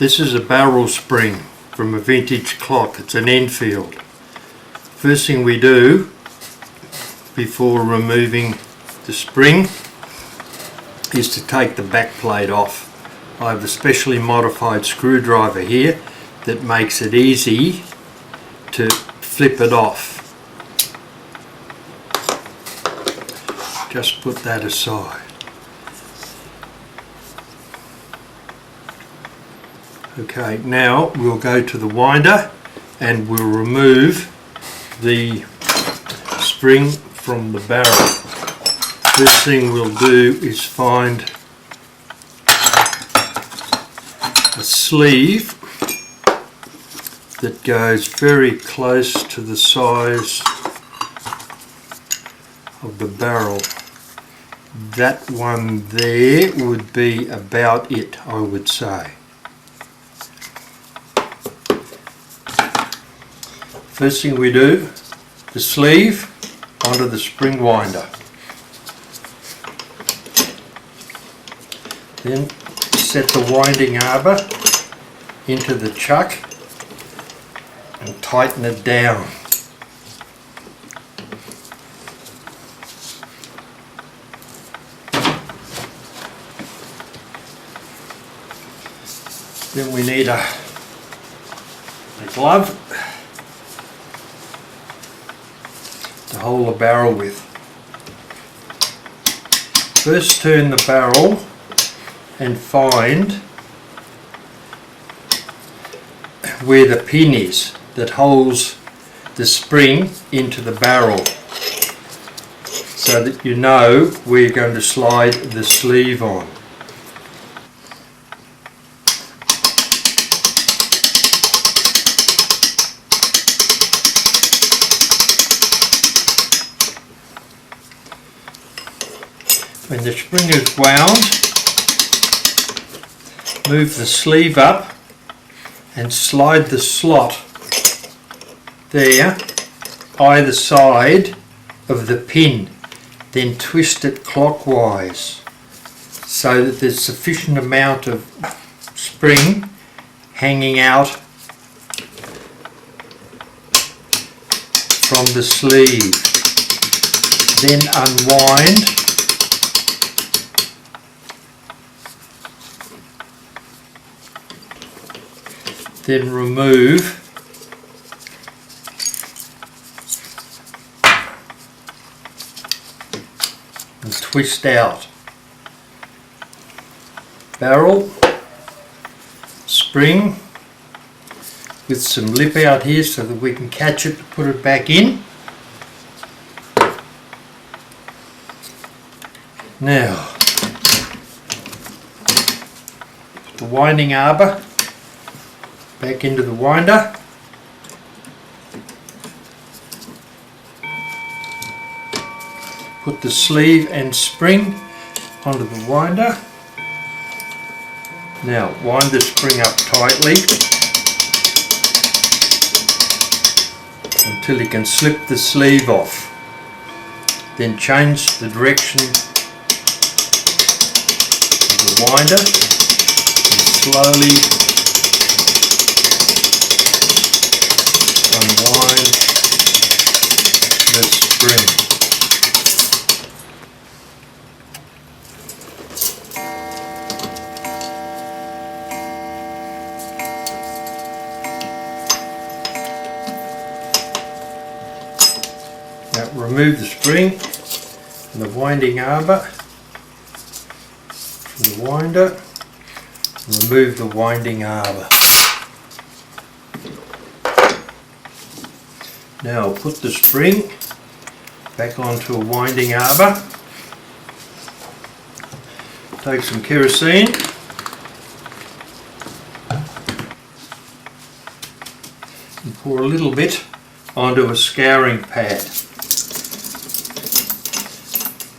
This is a barrel spring from a vintage clock. It's an Enfield. First thing we do before removing the spring is to take the back plate off. I have a specially modified screwdriver here that makes it easy to flip it off. Just put that aside. Okay, now we'll go to the winder and we'll remove the spring from the barrel. First thing we'll do is find a sleeve that goes very close to the size of the barrel. That one there would be about it, I would say. First thing we do, the sleeve onto the spring winder. Then set the winding arbor into the chuck and tighten it down. Then we need a glove to hold the barrel with. First turn the barrel and find where the pin is that holds the spring into the barrel, so that you know where you're going to slide the sleeve on. When the spring is wound, move the sleeve up and slide the slot there either side of the pin. Then twist it clockwise so that there's sufficient amount of spring hanging out from the sleeve. Then unwind then remove and twist out. Barrel, spring with some lip out here so that we can catch it to put it back in. Now, put the winding arbor back into the winder. Put the sleeve and spring onto the winder. Now wind the spring up tightly until you can slip the sleeve off. Then change the direction of the winder and slowly unwind the spring. Now remove the spring and the winding arbor from the winder. Remove the winding arbor. Now put the spring back onto a winding arbor. Take some kerosene and pour a little bit onto a scouring pad.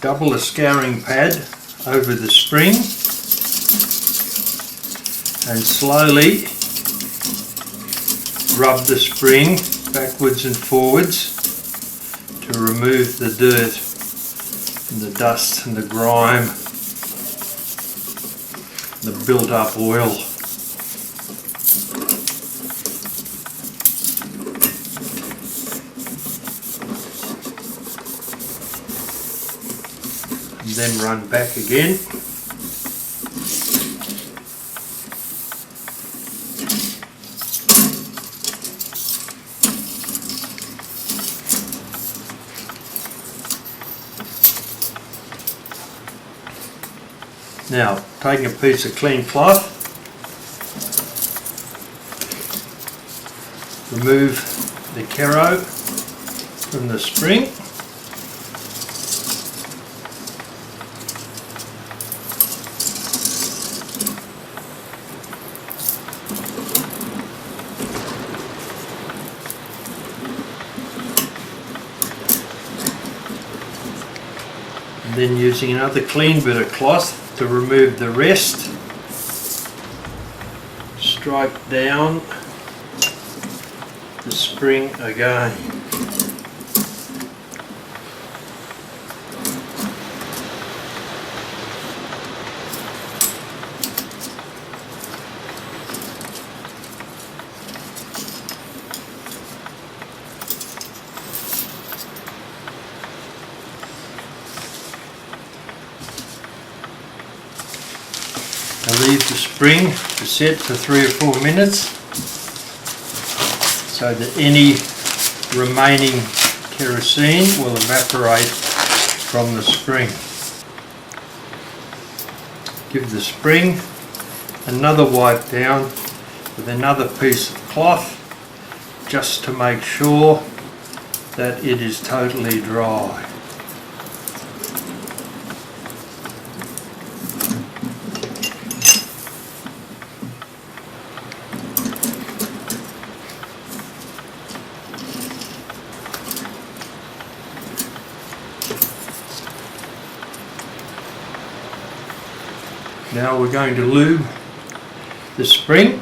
Double the scouring pad over the spring and slowly rub the spring backwards and forwards to remove the dirt and the dust and the grime, the built up oil. and then run back again. Now, taking a piece of clean cloth, remove the kero from the spring. And then using another clean bit of cloth to remove the rest, strike down the spring again. I leave the spring to set for 3 or 4 minutes so that any remaining kerosene will evaporate from the spring. Give the spring another wipe down with another piece of cloth just to make sure that it is totally dry. Now we're going to lube the spring.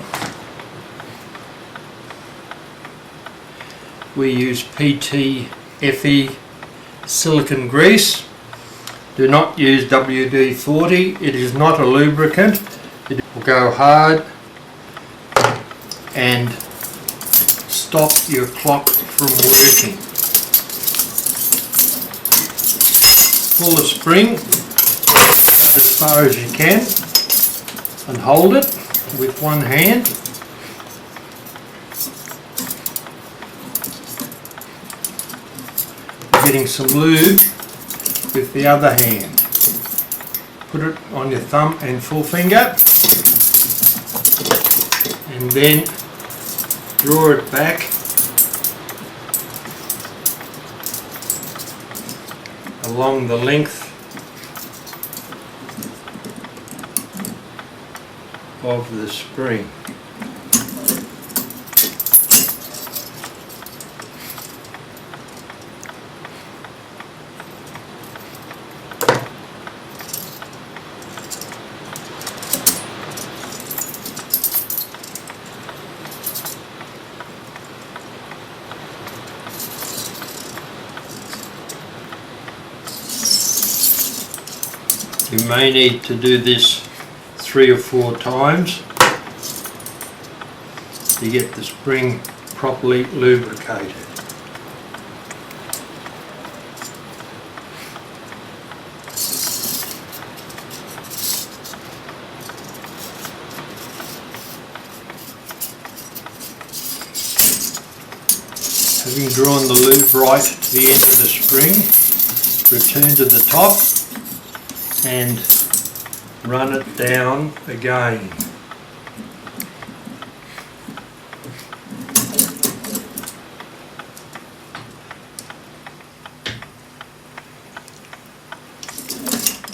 We use PTFE silicone grease. Do not use WD-40. It is not a lubricant. It will go hard and stop your clock from working. Pull the spring as far as you can and hold it with one hand. Getting some lube with the other hand. Put it on your thumb and forefinger and then draw it back along the length of the spring. You may need to do this 3 or 4 times to get the spring properly lubricated. Having drawn the lube right to the end of the spring, return to the top and run it down again.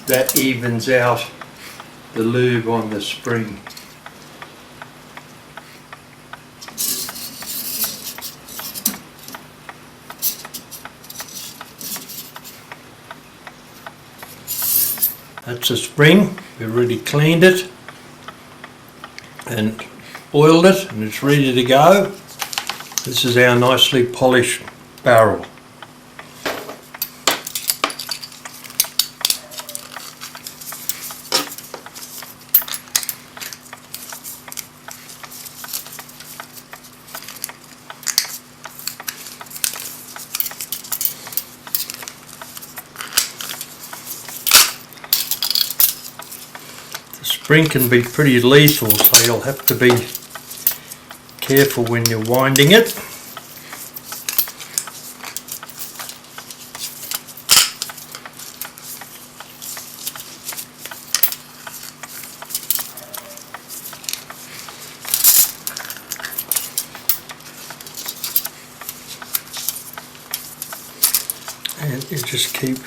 That evens out the lube on the spring. That's the spring. We've already cleaned it and oiled it and it's ready to go. This is our nicely polished barrel. spring can be pretty lethal, so you'll have to be careful when you're winding it. And you just keep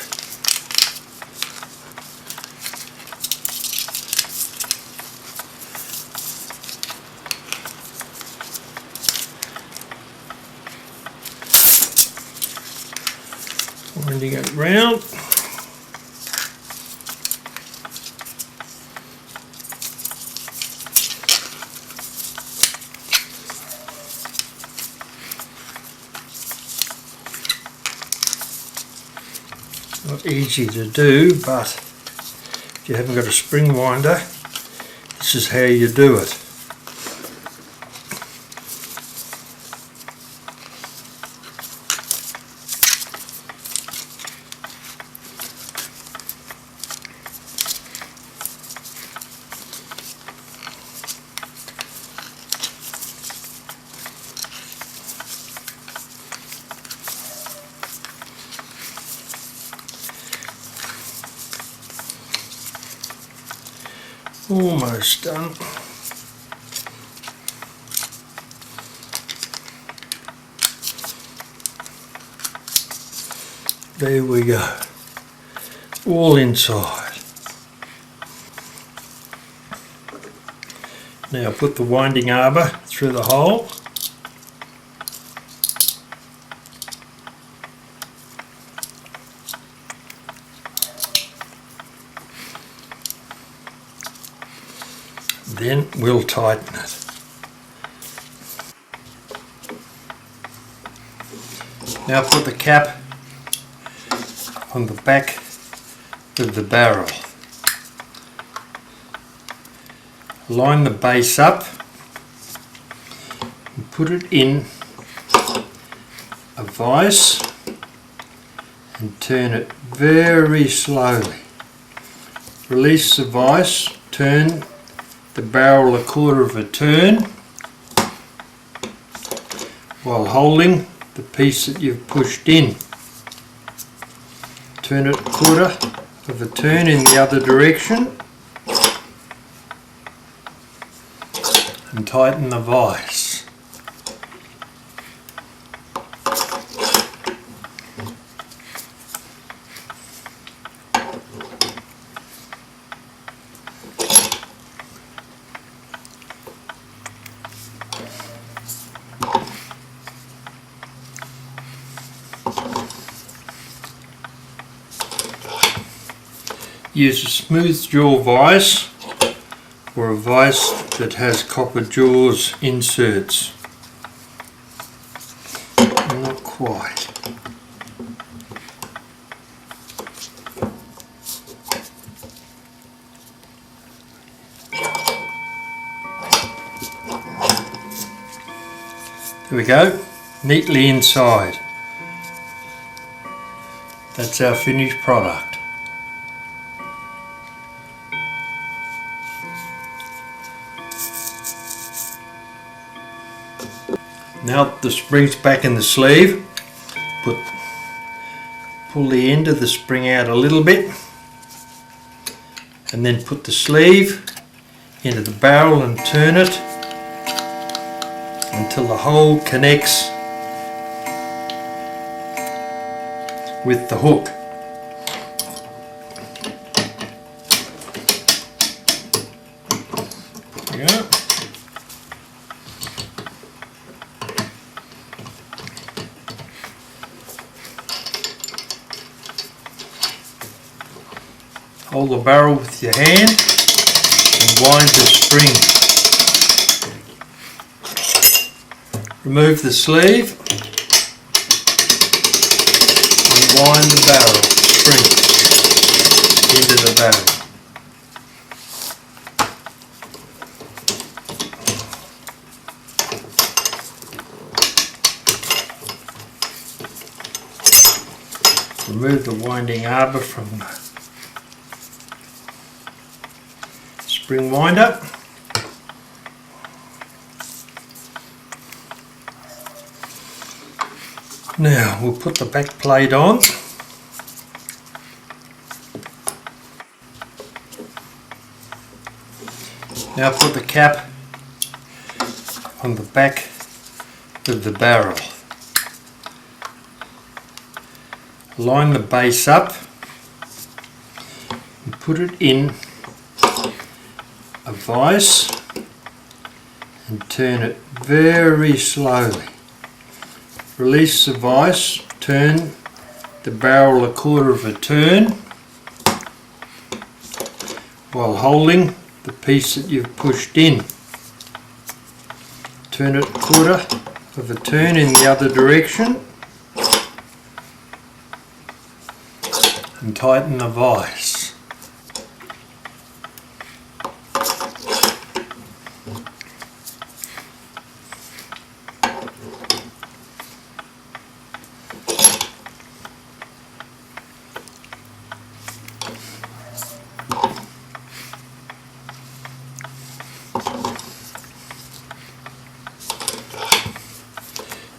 winding it round. Not easy to do, but if you haven't got a spring winder, this is how you do it. Almost done. There we go. All inside. Now put the winding arbor through the hole. Then we'll tighten it. Now put the cap on the back of the barrel. Line the base up and put it in a vise and turn it very slowly. Release the vise, turn the barrel a quarter of a turn while holding the piece that you've pushed in. Turn it a quarter of a turn in the other direction and tighten the vise. Use a smooth jaw vise or a vise that has copper jaws inserts. Not quite. There we go, neatly inside. That's our finished product. Now the spring's back in the sleeve, pull the end of the spring out a little bit and then put the sleeve into the barrel and turn it until the hole connects with the hook. There we go. Hold the barrel with your hand and wind the spring. Remove the sleeve and wind the barrel spring into the barrel. Remove the winding arbor from the spring winder. Now we'll put the back plate on. Now put the cap on the back of the barrel. Line the base up and put it in a vise and turn it very slowly. Release the vise, turn the barrel a quarter of a turn while holding the piece that you've pushed in. Turn it a quarter of a turn in the other direction and tighten the vise.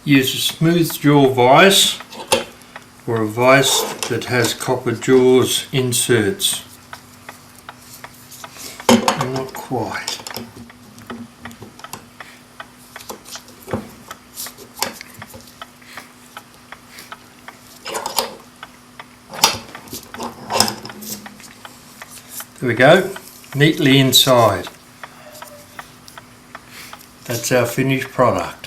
Use a smooth jaw vise or a vise that has copper jaws inserts. Not quite. There we go, neatly inside. That's our finished product.